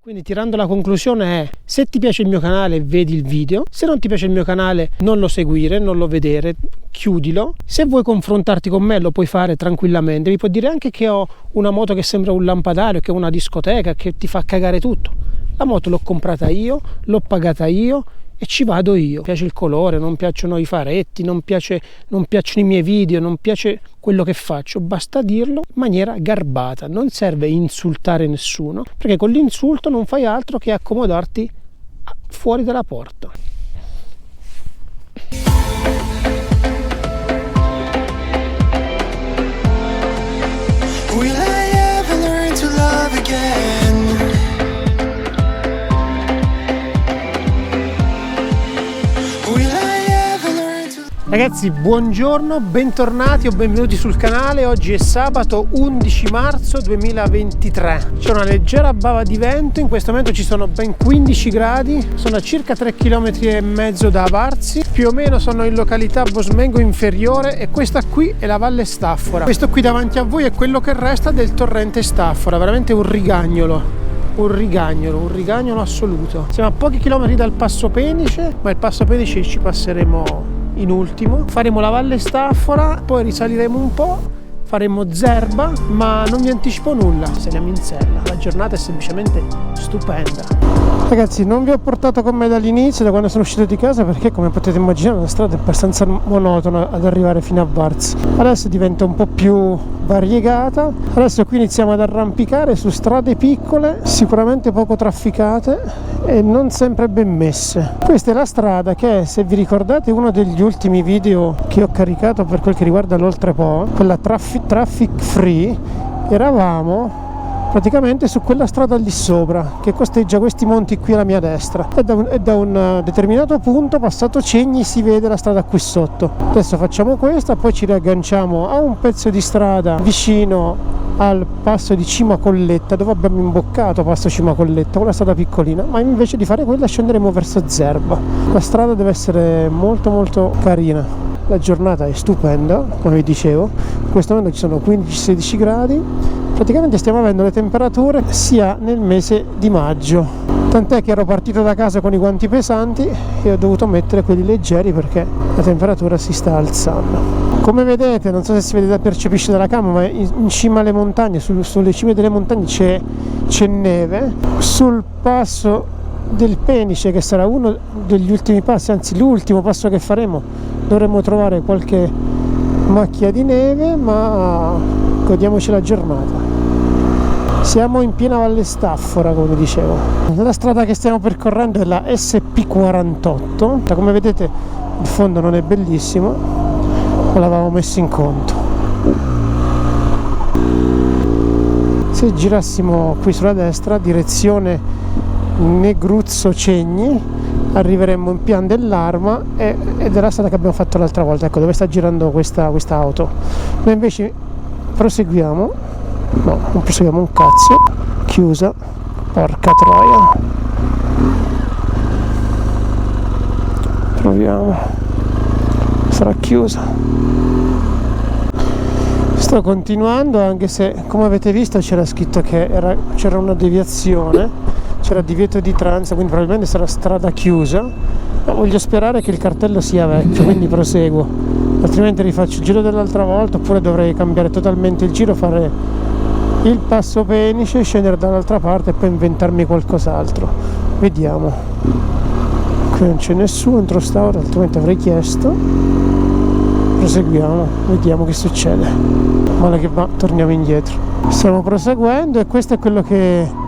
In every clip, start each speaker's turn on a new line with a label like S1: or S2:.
S1: Quindi tirando la conclusione è: se ti piace il mio canale vedi il video, se non ti piace il mio canale non lo seguire, non lo vedere, chiudilo. Se vuoi confrontarti con me lo puoi fare tranquillamente, mi puoi dire anche che ho una moto che sembra un lampadario, che è una discoteca, che ti fa cagare tutto. La moto l'ho comprata io, l'ho pagata io e ci vado io. Mi piace il colore, non piacciono i faretti, non piacciono i miei video, non piace quello che faccio, basta dirlo in maniera garbata, non serve insultare nessuno, perché con l'insulto non fai altro che accomodarti fuori dalla porta. Will I ever learn to love again? Ragazzi, buongiorno, bentornati o benvenuti sul canale. Oggi è sabato 11 marzo 2023. C'è una leggera bava di vento, in questo momento ci sono ben 15 gradi, sono a circa 3,5 km da Varzi, più o meno sono in località Bosmengo Inferiore e questa qui è la Valle Staffora. Questo qui davanti a voi è quello che resta del torrente Staffora, veramente un rigagnolo assoluto. Siamo a pochi chilometri dal Passo Penice, ma il Passo Penice ci passeremo in ultimo. Faremo la Valle Staffora, poi risaliremo un po', faremo Zerba, ma non vi anticipo nulla, saliamo in sella. La giornata è semplicemente stupenda. Ragazzi, non vi ho portato con me dall'inizio, da quando sono uscito di casa, perché come potete immaginare la strada è abbastanza monotona ad arrivare fino a Varzi. Adesso diventa un po' più variegata. Adesso qui iniziamo ad arrampicare su strade piccole, sicuramente poco trafficate e non sempre ben messe. Questa è la strada che, se vi ricordate uno degli ultimi video che ho caricato per quel che riguarda l'Oltrepo, quella traffic free, eravamo praticamente su quella strada lì sopra che costeggia questi monti qui alla mia destra, e da un determinato punto passato Cegni si vede la strada qui sotto. Adesso facciamo questa, poi ci riagganciamo a un pezzo di strada vicino al passo di Cima Colletta, dove abbiamo imboccato passo Cima Colletta, quella strada piccolina, ma invece di fare quella scenderemo verso Zerba. La strada deve essere molto molto carina. La giornata è stupenda, come vi dicevo, in questo momento ci sono 15-16 gradi, praticamente stiamo avendo le temperature sia nel mese di maggio, tant'è che ero partito da casa con i guanti pesanti e ho dovuto mettere quelli leggeri perché la temperatura si sta alzando. Come vedete, non so se si vede, percepisce dalla camera, ma in cima alle montagne, sulle cime delle montagne c'è neve. Sul passo del Penice, che sarà uno degli ultimi passi, anzi l'ultimo passo che faremo, dovremmo trovare qualche macchia di neve, ma godiamoci la giornata. Siamo in piena Valle Staffora, come dicevo. La strada che stiamo percorrendo è la SP48, come vedete il fondo non è bellissimo, ma l'avevamo messo in conto. Se girassimo qui sulla destra, direzione Negruzzo Cegni, arriveremmo in Pian dell'Arma ed è la strada che abbiamo fatto l'altra volta, ecco dove sta girando questa auto. Noi invece proseguiamo, no, non proseguiamo un cazzo, chiusa, porca troia. Proviamo, sarà chiusa. Sto continuando, anche se come avete visto c'era scritto che c'era una deviazione, c'era divieto di transito, quindi probabilmente sarà strada chiusa, ma voglio sperare che il cartello sia vecchio, quindi proseguo, altrimenti rifaccio il giro dell'altra volta, oppure dovrei cambiare totalmente il giro, fare il Passo Penice, scendere dall'altra parte e poi inventarmi qualcos'altro. Vediamo. Qui non c'è nessuno entro st'ora, altrimenti avrei chiesto. Proseguiamo, vediamo che succede. Male che va, torniamo indietro. Stiamo proseguendo e questo è quello che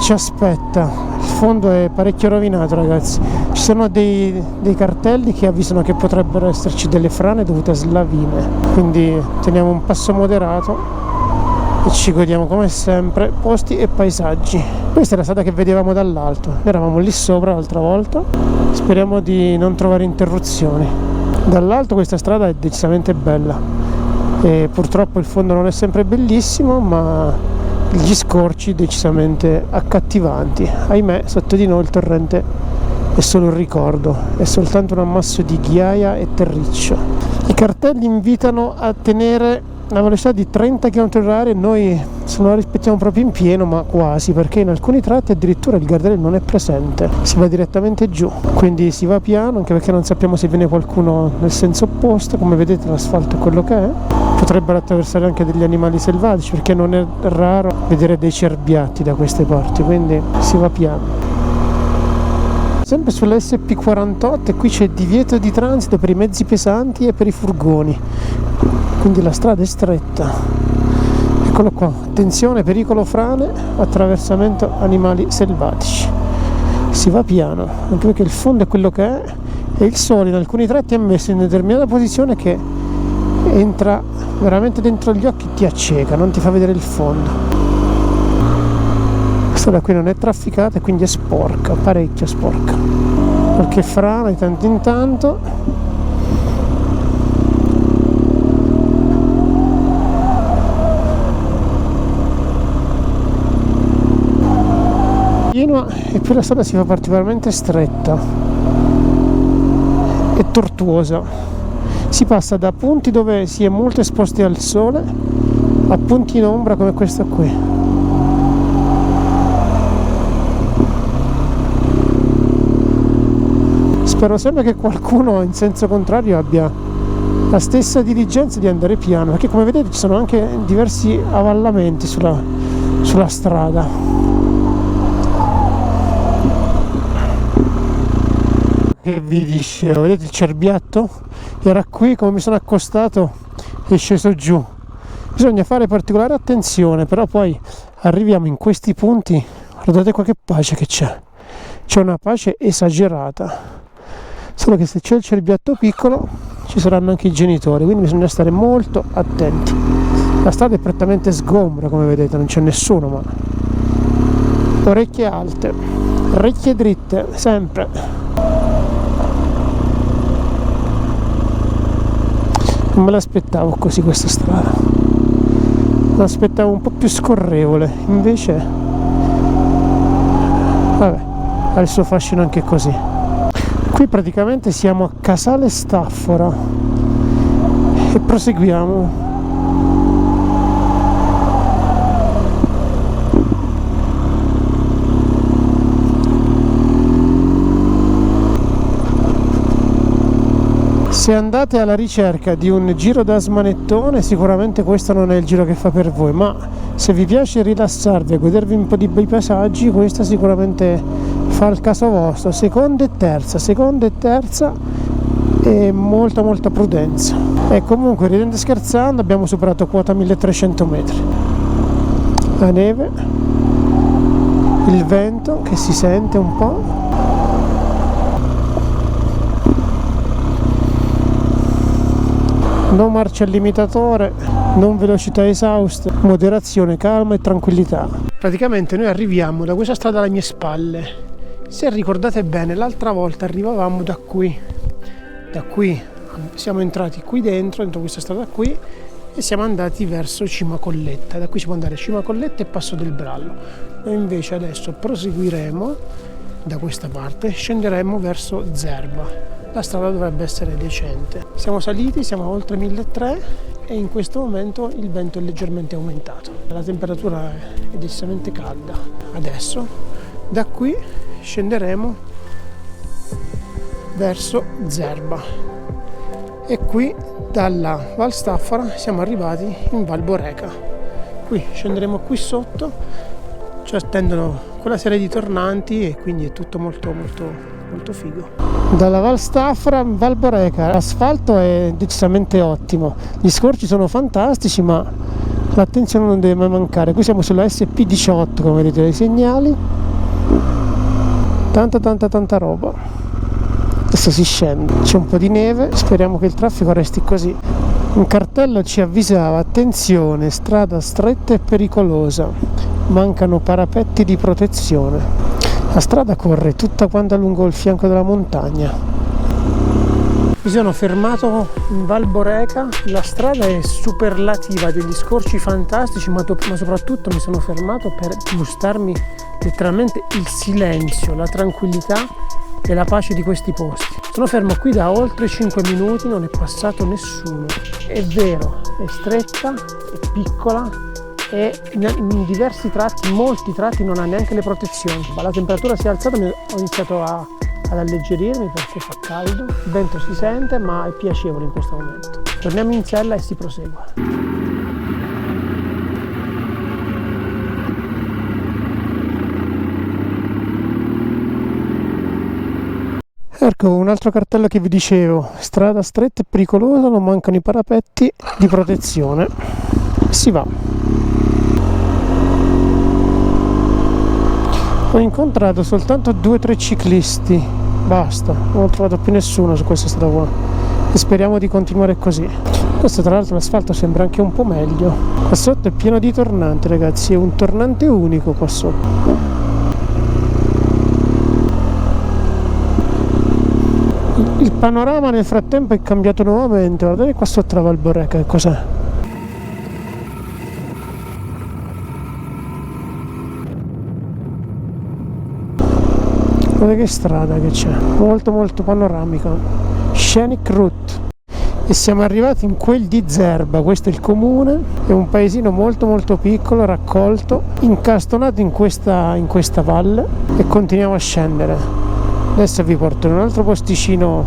S1: ci aspetta. Il fondo è parecchio rovinato, ragazzi. Ci sono dei cartelli che avvisano che potrebbero esserci delle frane dovute a slavine, quindi teniamo un passo moderato e ci godiamo come sempre posti e paesaggi. Questa è la strada che vedevamo dall'alto, eravamo lì sopra l'altra volta, speriamo di non trovare interruzioni. Dall'alto questa strada è decisamente bella e purtroppo il fondo non è sempre bellissimo, ma gli scorci decisamente accattivanti. Ahimè, sotto di noi il torrente è solo un ricordo, è soltanto un ammasso di ghiaia e terriccio. I cartelli invitano a tenere una velocità di 30 km/h, noi se non la rispettiamo proprio in pieno, ma quasi, perché in alcuni tratti addirittura il guardrail non è presente, si va direttamente giù, quindi si va piano, anche perché non sappiamo se viene qualcuno nel senso opposto. Come vedete l'asfalto è quello che è, potrebbero attraversare anche degli animali selvatici, perché non è raro vedere dei cerbiatti da queste parti, quindi si va piano. Sempre sulla SP48, e qui c'è divieto di transito per i mezzi pesanti e per i furgoni, quindi la strada è stretta. Eccolo qua, attenzione, pericolo frane, attraversamento animali selvatici. Si va piano, anche perché il fondo è quello che è, e il sole in alcuni tratti è messo in determinata posizione che entra veramente dentro gli occhi, ti acceca, non ti fa vedere il fondo. Questa da qui non è trafficata e quindi è sporca, parecchio sporca, qualche frana di tanto in tanto. E più la strada si fa particolarmente stretta e tortuosa. Si passa da punti dove si è molto esposti al sole a punti in ombra come questo qui. Spero sempre che qualcuno in senso contrario abbia la stessa diligenza di andare piano, perché come vedete ci sono anche diversi avvallamenti sulla strada. Che vi dicevo, vedete il cerbiatto? Era qui, come mi sono accostato è sceso giù. Bisogna fare particolare attenzione, però poi arriviamo in questi punti, guardate qua che pace che c'è una pace esagerata. Solo che se c'è il cerbiatto piccolo ci saranno anche i genitori, quindi bisogna stare molto attenti. La strada è prettamente sgombra, come vedete, non c'è nessuno, ma orecchie alte, orecchie dritte, sempre. Non me l'aspettavo così questa strada, me l'aspettavo un po' più scorrevole, invece vabbè, ha il suo fascino anche così. Qui praticamente siamo a Casale Staffora e proseguiamo. Se andate alla ricerca di un giro da smanettone, sicuramente questo non è il giro che fa per voi, ma se vi piace rilassarvi e godervi un po' di bei paesaggi, questa sicuramente fa il caso vostro. Seconda e terza e molta prudenza. E comunque, ridendo e scherzando, abbiamo superato quota 1300 metri. La neve, il vento che si sente un po'. Non marcia al limitatore, non velocità esauste, moderazione, calma e tranquillità. Praticamente noi arriviamo da questa strada alle mie spalle. Se ricordate bene, l'altra volta arrivavamo da qui siamo entrati qui dentro questa strada qui, e siamo andati verso Cima Colletta. Da qui si può andare a Cima Colletta e Passo del Brallo. Noi invece adesso proseguiremo da questa parte, scenderemo verso Zerba. La strada dovrebbe essere decente. Siamo saliti, siamo a oltre 1300 e in questo momento il vento è leggermente aumentato. La temperatura è decisamente calda. Adesso da qui scenderemo verso Zerba e qui dalla Val Staffora siamo arrivati in Val Boreca. Qui scenderemo qui sotto, ci attendono quella serie di tornanti e quindi è tutto molto figo. Dalla Val Staffora in Val Boreca l'asfalto è decisamente ottimo, gli scorci sono fantastici, ma l'attenzione non deve mai mancare. Qui siamo sulla SP18, come vedete dai segnali, tanta roba. Adesso si scende, c'è un po' di neve, speriamo che il traffico resti così. Un cartello ci avvisava: attenzione, strada stretta e pericolosa, mancano parapetti di protezione. La strada corre tutta quanta lungo il fianco della montagna. Mi sono fermato in Val Boreca, la strada è superlativa, degli scorci fantastici, ma soprattutto mi sono fermato per gustarmi letteralmente il silenzio, la tranquillità e la pace di questi posti. Sono fermo qui da oltre 5 minuti, non è passato nessuno. È vero, è stretta, è piccola e in diversi tratti, molti tratti non ha neanche le protezioni. Ma la temperatura si è alzata, ho iniziato ad alleggerirmi perché fa caldo, il vento si sente ma è piacevole in questo momento. Torniamo in sella e si prosegue. Ecco un altro cartello che vi dicevo, strada stretta e pericolosa, non mancano i parapetti di protezione. Si va. Ho incontrato soltanto 2 o 3 ciclisti, basta, non ho trovato più nessuno su questa strada qua e speriamo di continuare così. Questo tra l'altro l'asfalto sembra anche un po' meglio. Qua sotto è pieno di tornanti ragazzi, è un tornante unico qua sotto. Il panorama nel frattempo è cambiato nuovamente, guardate qua sotto la Val Boreca, che cos'è? Guardate che strada che c'è, molto panoramica, Scenic Route. E siamo arrivati in quel di Zerba, questo è il comune, è un paesino molto piccolo, raccolto, incastonato in questa valle e continuiamo a scendere. Adesso vi porto in un altro posticino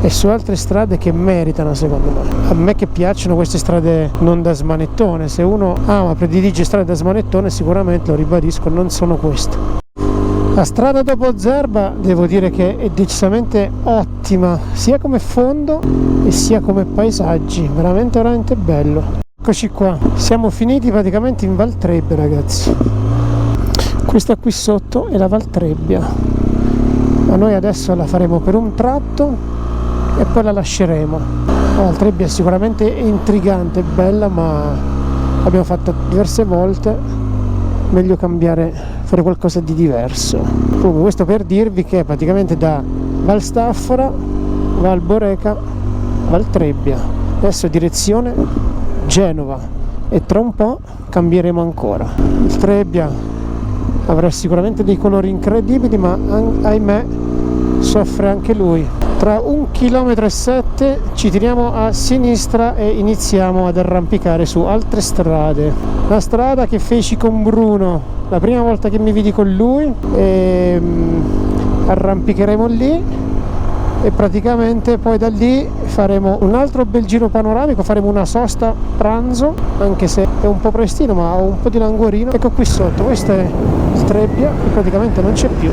S1: e su altre strade che meritano secondo me. A me che piacciono queste strade non da smanettone, se uno ama, predilige strade da smanettone, sicuramente, lo ribadisco, non sono queste. La strada dopo Zerba devo dire che è decisamente ottima, sia come fondo e sia come paesaggi, veramente bello. Eccoci qua, siamo finiti praticamente in Val Trebbia ragazzi. Questa qui sotto è la Val Trebbia. Ma noi adesso la faremo per un tratto e poi la lasceremo. La Val Trebbia sicuramente è intrigante, è bella, ma l'abbiamo fatta diverse volte, meglio cambiare, fare qualcosa di diverso. Comunque questo per dirvi che praticamente da Val Staffora, Val Boreca, Val Trebbia, adesso direzione Genova e tra un po' cambieremo ancora. Il Trebbia avrà sicuramente dei colori incredibili, ma ahimè soffre anche lui. Tra 1,7 km ci tiriamo a sinistra e iniziamo ad arrampicare su altre strade. La strada che feci con Bruno la prima volta che mi vidi con lui, arrampicheremo lì e praticamente poi da lì faremo un altro bel giro panoramico, faremo una sosta pranzo, anche se è un po' prestino ma ho un po' di languorino. Ecco qui sotto, questo è il Trebbia che praticamente non c'è più.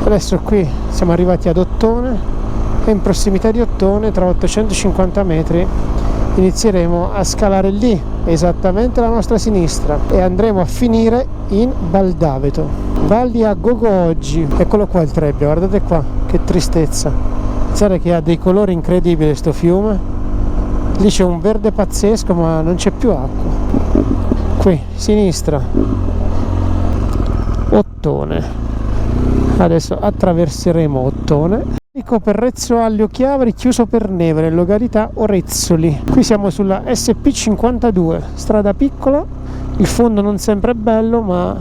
S1: Adesso qui siamo arrivati ad Ottone e in prossimità di Ottone, tra 850 metri, inizieremo a scalare lì, esattamente alla nostra sinistra, e andremo a finire in Val d'Aveto. Valli a gogo oggi. Eccolo qua il Trebbia, guardate qua, che tristezza. Pensate che ha dei colori incredibili sto fiume, lì c'è un verde pazzesco ma non c'è più acqua. Qui sinistra Ottone, adesso attraverseremo Ottone. Ecco per Rezzo Allio Chiavari, chiuso per neve nella località Orezzoli. Qui siamo sulla SP52, strada piccola, il fondo non sempre è bello ma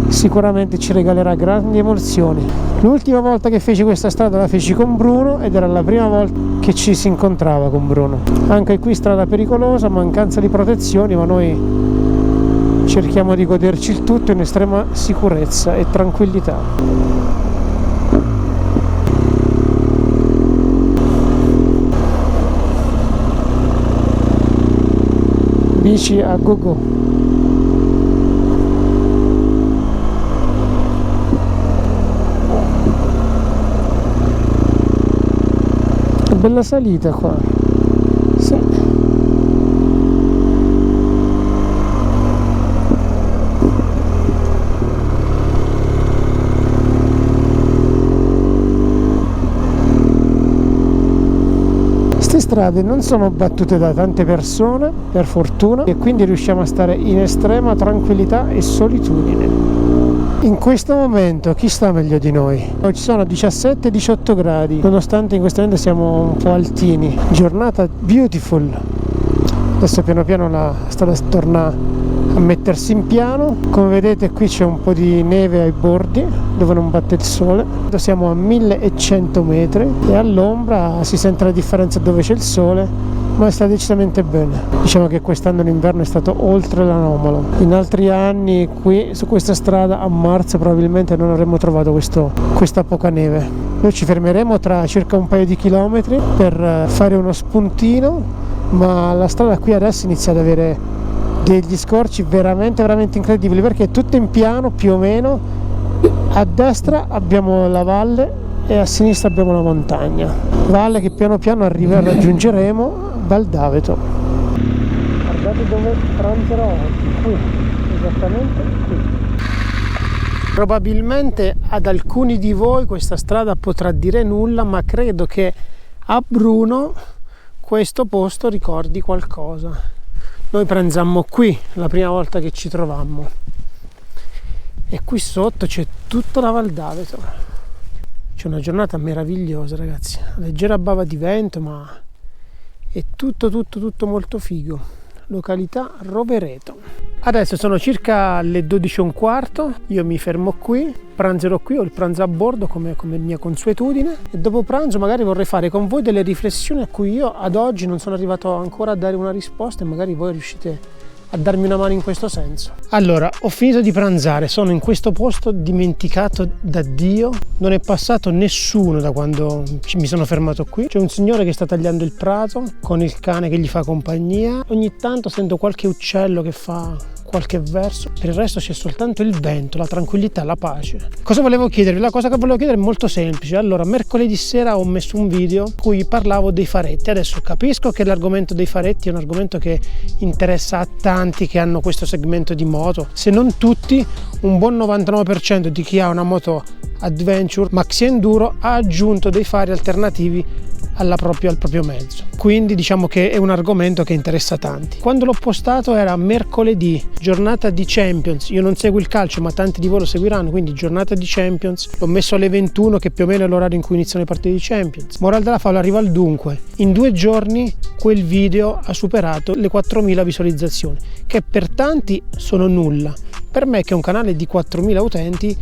S1: sicuramente ci regalerà grandi emozioni. L'ultima volta che feci questa strada la feci con Bruno ed era la prima volta che ci si incontrava con Bruno. Anche qui strada pericolosa, mancanza di protezioni, ma noi cerchiamo di goderci il tutto in estrema sicurezza e tranquillità. Bici a go-go. Bella salita qua, sì. Queste strade non sono battute da tante persone, per fortuna, e quindi riusciamo a stare in estrema tranquillità e solitudine. In questo momento chi sta meglio di noi? Ci sono 17-18 gradi, nonostante in questo momento siamo un po' altini. Giornata beautiful. Adesso piano piano la strada torna a mettersi in piano. Come vedete qui c'è un po' di neve ai bordi dove non batte il sole. Siamo a 1100 metri e all'ombra si sente la differenza dove c'è il sole, ma sta decisamente bene. Diciamo che quest'anno l'inverno è stato oltre l'anomalo. In altri anni qui su questa strada a marzo probabilmente non avremmo trovato questa poca neve. Noi ci fermeremo tra circa un paio di chilometri per fare uno spuntino, ma la strada qui adesso inizia ad avere degli scorci veramente incredibili, perché è tutto in piano più o meno. A destra abbiamo la valle e a sinistra abbiamo la montagna, valle che piano piano raggiungeremo Val d'Aveto. Guardate dove pranzerò oggi, qui, esattamente qui. Probabilmente ad alcuni di voi questa strada potrà dire nulla, ma credo che a Bruno questo posto ricordi qualcosa. Noi pranzammo qui la prima volta che ci trovammo e qui sotto c'è tutta la Val d'Aveto. C'è una giornata meravigliosa, ragazzi, leggera bava di vento, ma è tutto molto figo. Località Rovereto. Adesso sono circa le 12:15, io mi fermo qui, pranzerò qui, ho il pranzo a bordo come mia consuetudine, e dopo pranzo magari vorrei fare con voi delle riflessioni a cui io ad oggi non sono arrivato ancora a dare una risposta, e magari voi riuscite a darmi una mano in questo senso. Allora, ho finito di pranzare, sono in questo posto dimenticato da Dio, non è passato nessuno da quando mi sono fermato qui. C'è un signore che sta tagliando il prato con il cane che gli fa compagnia, ogni tanto sento qualche uccello che fa qualche verso, per il resto c'è soltanto il vento, la tranquillità, la pace. Cosa volevo chiedervi? La cosa che volevo chiedere è molto semplice. Allora, mercoledì sera ho messo un video in cui parlavo dei faretti. Adesso capisco che l'argomento dei faretti è un argomento che interessa a tanti che hanno questo segmento di moto, se non tutti, un buon 99% di chi ha una moto adventure maxi enduro ha aggiunto dei fari alternativi al proprio mezzo, quindi diciamo che è un argomento che interessa tanti. Quando l'ho postato era mercoledì, giornata di Champions. Io non seguo il calcio, ma tanti di voi lo seguiranno, quindi giornata di Champions. L'ho messo alle 21, che più o meno è l'orario in cui iniziano le partite di Champions. Moral della favola, arriva al dunque: in 2 giorni quel video ha superato le 4.000 visualizzazioni, che per tanti sono nulla. Per me, che è un canale di 4.000 utenti,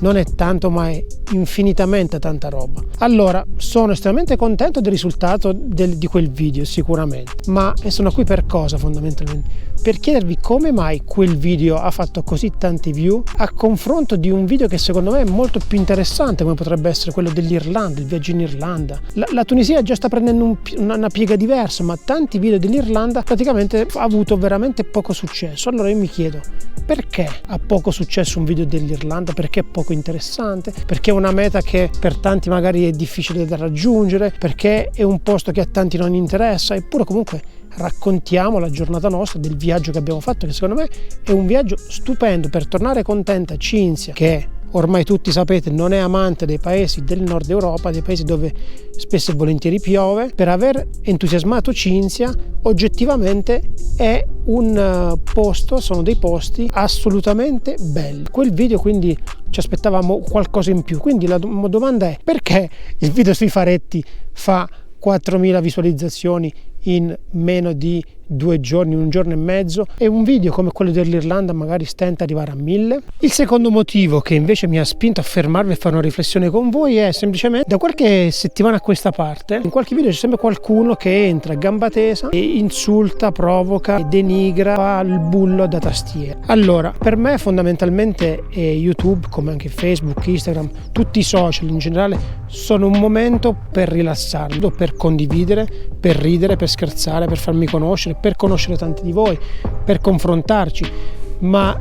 S1: non è tanto, ma è infinitamente tanta roba. Allora, sono estremamente contento del risultato di quel video, sicuramente, ma sono qui per cosa fondamentalmente? Per chiedervi come mai quel video ha fatto così tanti view a confronto di un video che secondo me è molto più interessante, come potrebbe essere quello dell'Irlanda, il viaggio in Irlanda. La Tunisia già sta prendendo una piega diversa, ma tanti video dell'Irlanda praticamente ha avuto veramente poco successo. Allora io mi chiedo, perché ha poco successo un video dell'Irlanda? Perché è poco interessante? Perché è una meta che per tanti magari è difficile da raggiungere? Perché è un posto che a tanti non interessa? Eppure comunque raccontiamo la giornata nostra, del viaggio che abbiamo fatto, che secondo me è un viaggio stupendo per tornare contenta Cinzia, che ormai tutti sapete non è amante dei paesi del nord Europa, dei paesi dove spesso e volentieri piove. Per aver entusiasmato Cinzia, oggettivamente è un posto, sono dei posti assolutamente belli. Quel video quindi ci aspettavamo qualcosa in più, quindi la domanda è: perché il video sui faretti fa 4.000 visualizzazioni in meno di 2 giorni, 1 giorno e mezzo, e un video come quello dell'Irlanda magari stenta ad arrivare a 1.000? Il secondo motivo che invece mi ha spinto a fermarmi e fare una riflessione con voi è semplicemente da qualche settimana a questa parte in qualche video c'è sempre qualcuno che entra a gamba tesa e insulta, provoca, denigra, fa il bullo da tastiera. Allora, per me fondamentalmente YouTube, come anche Facebook, Instagram, tutti i social in generale, sono un momento per rilassarmi, per condividere, per ridere, per scherzare, per farmi conoscere, per conoscere tanti di voi, per confrontarci, ma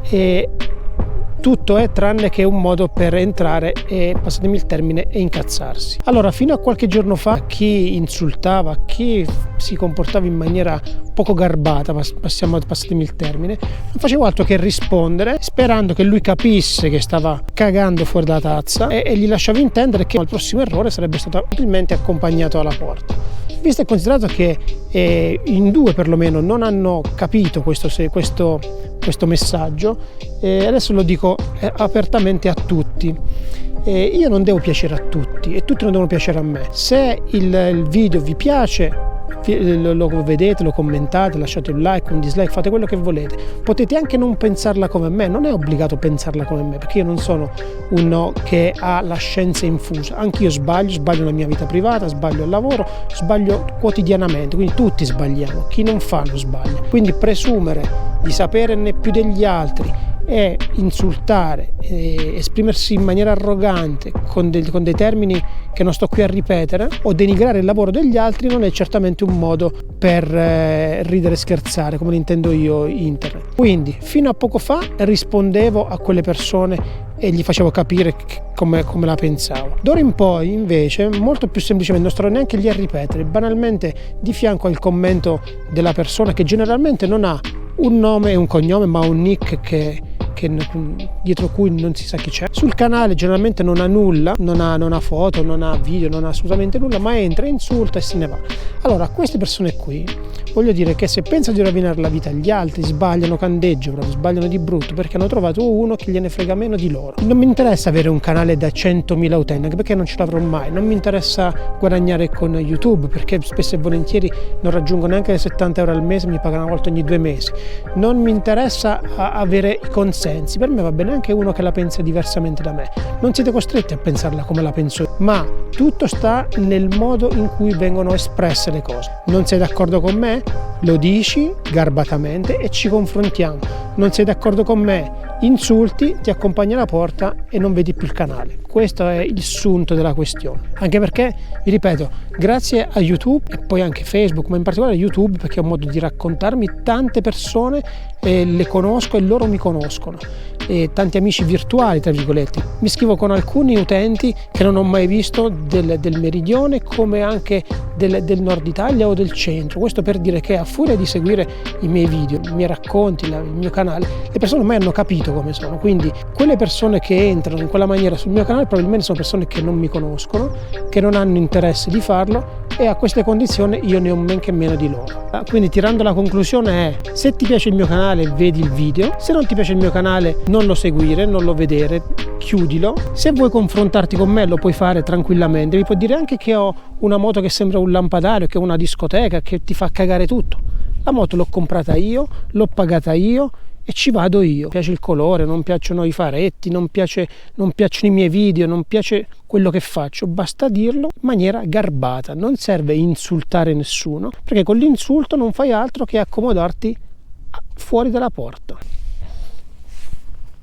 S1: tutto è tranne che un modo per entrare e, passatemi il termine, e incazzarsi. Allora, fino a qualche giorno fa chi insultava, chi si comportava in maniera poco garbata, passatemi il termine, non facevo altro che rispondere sperando che lui capisse che stava cagando fuori dalla tazza e gli lasciavo intendere che al prossimo errore sarebbe stato probabilmente accompagnato alla porta. Visto e considerato che in 2 perlomeno non hanno capito questo messaggio, adesso lo dico apertamente a tutti. Io non devo piacere a tutti e tutti non devono piacere a me. Se il video vi piace, lo vedete, lo commentate, lasciate un like, un dislike, fate quello che volete. Potete anche non pensarla come me, non è obbligato pensarla come me, perché io non sono uno che ha la scienza infusa. Anche io sbaglio nella mia vita privata, sbaglio al lavoro, sbaglio quotidianamente, quindi tutti sbagliamo, chi non fa non sbaglia. Quindi presumere di saperne più degli altri e insultare, esprimersi in maniera arrogante con dei termini che non sto qui a ripetere, o denigrare il lavoro degli altri non è certamente un modo per ridere e scherzare, come lo intendo io internet. Quindi fino a poco fa rispondevo a quelle persone e gli facevo capire come la pensavo. D'ora in poi invece molto più semplicemente, non starò neanche lì a ripetere, banalmente di fianco al commento della persona, che generalmente non ha un nome e un cognome ma un nick che dietro cui non si sa chi c'è. Sul canale generalmente non ha nulla, non ha foto, non ha video, non ha assolutamente nulla, ma entra, insulta e se ne va. Allora, a queste persone qui voglio dire che se pensano di rovinare la vita agli altri sbagliano candeggio, proprio sbagliano di brutto, perché hanno trovato uno che gliene frega meno di loro. Non mi interessa avere un canale da 100.000 utenti, anche perché non ce l'avrò mai. Non mi interessa guadagnare con YouTube, perché spesso e volentieri non raggiungo neanche le 70 euro al mese, mi pagano una volta ogni 2 mesi. Non mi interessa avere i consensi. Per me va bene anche uno che la pensa diversamente da me. Non siete costretti a pensarla come la penso io, ma tutto sta nel modo in cui vengono espresse le cose. Non sei d'accordo con me? Lo dici garbatamente e ci confrontiamo. Non sei d'accordo con me? Insulti, ti accompagni alla porta e non vedi più il canale. Questo è il sunto della questione. Anche perché, vi ripeto, grazie a YouTube e poi anche Facebook, ma in particolare YouTube, perché è un modo di raccontarmi, tante persone le conosco e loro mi conoscono. E tanti amici virtuali, tra virgolette. Mi scrivo con alcuni utenti che non ho mai visto del meridione, come anche del nord Italia o del centro. Questo per dire che a furia di seguire i miei video, i miei racconti, il mio canale, le persone ormai hanno capito come sono. Quindi quelle persone che entrano in quella maniera sul mio canale probabilmente sono persone che non mi conoscono, che non hanno interesse di farlo, e a queste condizioni io ne ho men che meno di loro. Quindi, tirando la conclusione, è: se ti piace il mio canale vedi il video, se non ti piace il mio canale non lo seguire, non lo vedere, chiudilo. Se vuoi confrontarti con me lo puoi fare tranquillamente, mi puoi dire anche che ho una moto che sembra un lampadario, che è una discoteca, che ti fa cagare tutto. La moto l'ho comprata io, l'ho pagata io e ci vado io. Mi piace il colore, non piacciono i faretti, non piacciono i miei video, non piace quello che faccio, basta dirlo in maniera garbata. Non serve insultare nessuno, perché con l'insulto non fai altro che accomodarti fuori dalla porta.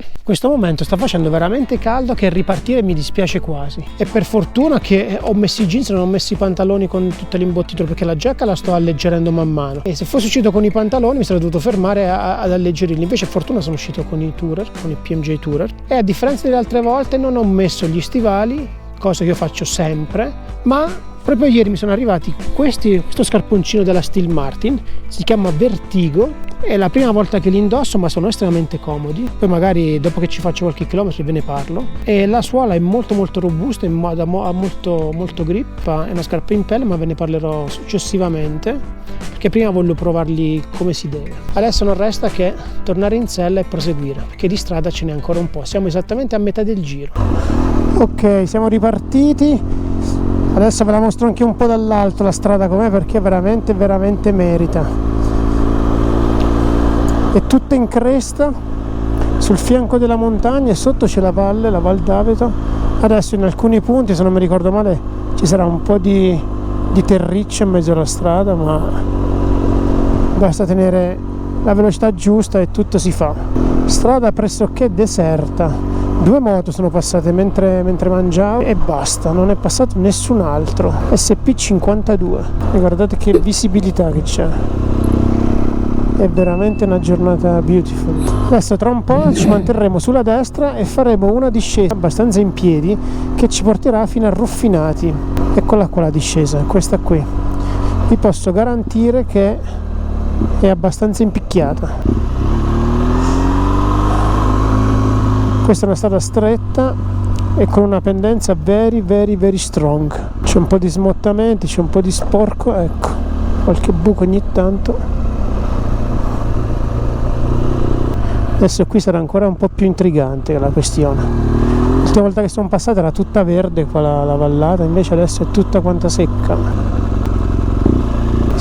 S1: In questo momento sta facendo veramente caldo, che ripartire mi dispiace quasi, e per fortuna che ho messo i jeans e non ho messo i pantaloni con tutte le imbottiture, perché la giacca la sto alleggerendo man mano, e se fossi uscito con i pantaloni mi sarei dovuto fermare ad alleggerirli. Invece fortuna sono uscito con i Tourer, con i PMJ Tourer, e a differenza delle altre volte non ho messo gli stivali, cosa che io faccio sempre, ma proprio ieri mi sono arrivati questo scarponcino della Steel Martin, si chiama Vertigo, è la prima volta che li indosso, ma sono estremamente comodi. Poi magari dopo che ci faccio qualche chilometro ve ne parlo. E la suola è molto molto robusta, ha molto grip, è una scarpa in pelle, ma ve ne parlerò successivamente, perché prima voglio provarli come si deve. Adesso non resta che tornare in sella e proseguire, perché di strada ce n'è ancora un po', siamo esattamente a metà del giro. Ok, siamo ripartiti. Adesso ve la mostro anche un po' dall'alto la strada com'è, perché veramente veramente merita. È tutta in cresta sul fianco della montagna, e sotto c'è la valle, la Val d'Aveto. Adesso in alcuni punti, se non mi ricordo male, ci sarà un po' di terriccio in mezzo alla strada, ma basta tenere la velocità giusta e tutto si fa. Strada pressoché deserta. 2 moto sono passate mentre mangiavo e basta, non è passato nessun altro. SP52, e guardate che visibilità che c'è, è veramente una giornata beautiful. Adesso tra un po' ci manterremo sulla destra e faremo una discesa abbastanza in piedi che ci porterà fino a Ruffinati. Eccola qua la discesa, questa qui. Vi posso garantire che è abbastanza impicchiata. Questa è una strada stretta e con una pendenza very strong. C'è un po' di smottamenti, c'è un po' di sporco, ecco, qualche buco ogni tanto. Adesso qui sarà ancora un po' più intrigante la questione. L'ultima volta che sono passato era tutta verde qua la vallata, invece adesso è tutta quanta secca.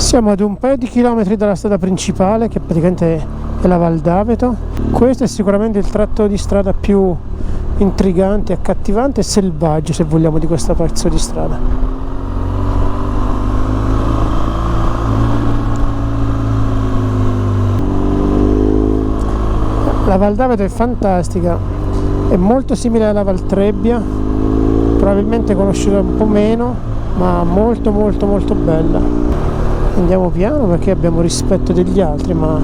S1: Siamo ad un paio di chilometri dalla strada principale, che praticamente è la Val d'Aveto. Questo è sicuramente il tratto di strada più intrigante, accattivante e selvaggio, se vogliamo, di questo pezzo di strada. La Val d'Aveto è fantastica, è molto simile alla Val Trebbia, probabilmente conosciuta un po' meno, ma molto molto molto bella. Andiamo piano perché abbiamo rispetto degli altri, ma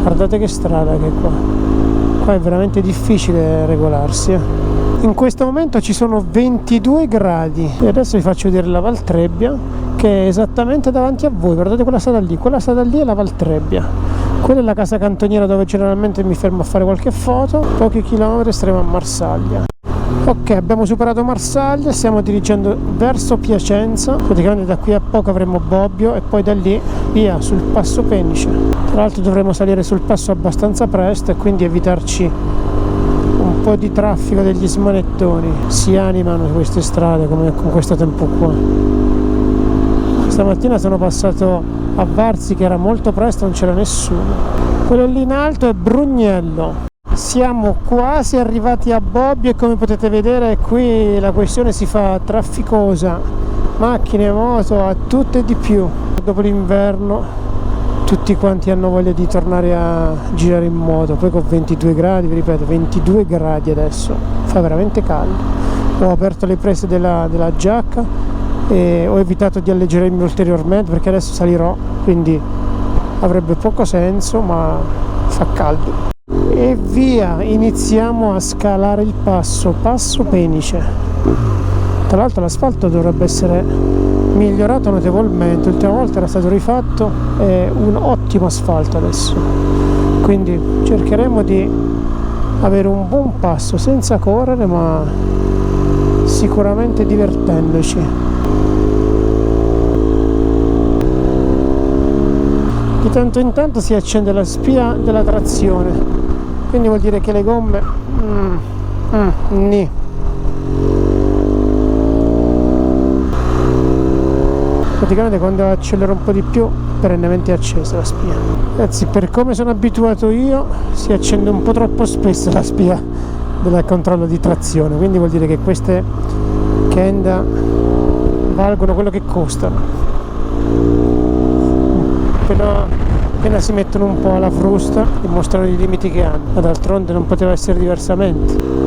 S1: guardate che strada che è qua è veramente difficile regolarsi. In questo momento ci sono 22 gradi e adesso vi faccio vedere la Val Trebbia, che è esattamente davanti a voi. Guardate quella strada lì è la Val Trebbia, quella è la casa cantoniera dove generalmente mi fermo a fare qualche foto. Pochi chilometri staremo a Marsaglia. Ok, abbiamo superato Marsaglia, stiamo dirigendo verso Piacenza, praticamente da qui a poco avremo Bobbio e poi da lì via sul Passo Penice. Tra l'altro dovremo salire sul passo abbastanza presto e quindi evitarci un po' di traffico degli smanettoni. Si animano queste strade come con questo tempo qua. Stamattina sono passato a Varzi che era molto presto, non c'era nessuno. Quello lì in alto è Brugnello. Siamo quasi arrivati a Bobbio e come potete vedere qui la questione si fa trafficosa, macchine, moto, a tutto e di più. Dopo l'inverno tutti quanti hanno voglia di tornare a girare in moto, poi con 22 gradi, vi ripeto, 22 gradi adesso, fa veramente caldo. Ho aperto le prese della giacca e ho evitato di alleggerirmi ulteriormente perché adesso salirò, quindi avrebbe poco senso, ma fa caldo. E via, iniziamo a scalare il Passo Penice. Tra l'altro l'asfalto dovrebbe essere migliorato notevolmente, l'ultima volta era stato rifatto, è un ottimo asfalto adesso, quindi cercheremo di avere un buon passo senza correre ma sicuramente divertendoci. Di tanto in tanto si accende la spia della trazione, quindi vuol dire che le gomme nì. Praticamente quando accelero un po' di più perennemente è accesa la spia. Ragazzi, per come sono abituato io si accende un po' troppo spesso la spia del controllo di trazione, quindi vuol dire che queste Kenda valgono quello che costano. Appena si mettono un po' alla frusta dimostrano i limiti che hanno, ma d'altronde non poteva essere diversamente.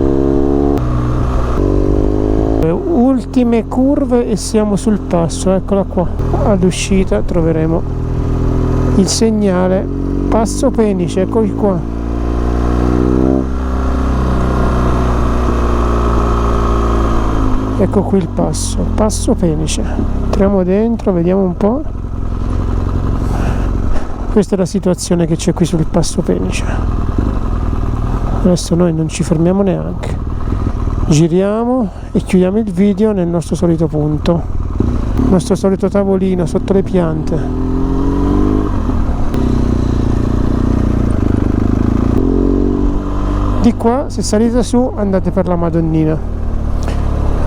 S1: Ultime curve e siamo sul passo, eccola qua. All'uscita troveremo il segnale Passo Penice, eccoli qua. Ecco qui il Passo Penice. Entriamo dentro, vediamo un po'. Questa è la situazione che c'è qui sul Passo Penice. Adesso noi non ci fermiamo neanche, giriamo e chiudiamo il video nel nostro solito punto, il nostro solito tavolino sotto le piante. Di qua, se salite su, andate per la Madonnina,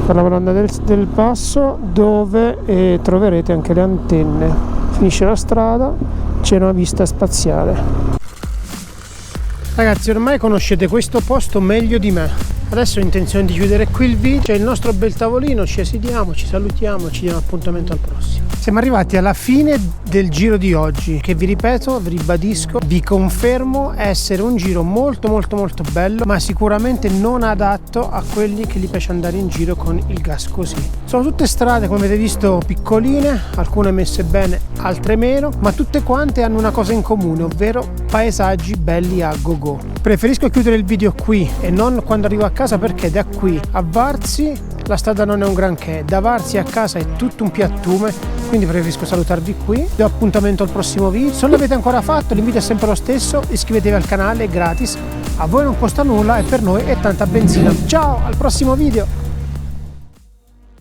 S1: per la colonna del passo, dove troverete anche le antenne. Finisce la strada, c'è una vista spaziale. Ragazzi, ormai conoscete questo posto meglio di me. Adesso ho intenzione di chiudere qui il video, c'è il nostro bel tavolino, ci sediamo, ci salutiamo, ci diamo appuntamento al prossimo. Siamo arrivati alla fine del giro di oggi, che vi ripeto, vi ribadisco, vi confermo essere un giro molto molto molto bello, ma sicuramente non adatto a quelli che gli piace andare in giro con il gas così. Sono tutte strade, come avete visto, piccoline, alcune messe bene, altre meno, ma tutte quante hanno una cosa in comune, ovvero paesaggi belli a go-go. Preferisco chiudere il video qui e non quando arrivo a casa, perché da qui a Varzi la strada non è un granché, da Varzi a casa è tutto un piattume, quindi preferisco salutarvi qui. Vi do appuntamento al prossimo video. Se non l'avete ancora fatto, l'invito è sempre lo stesso, iscrivetevi al canale, è gratis, a voi non costa nulla e per noi è tanta benzina. Ciao, al prossimo video!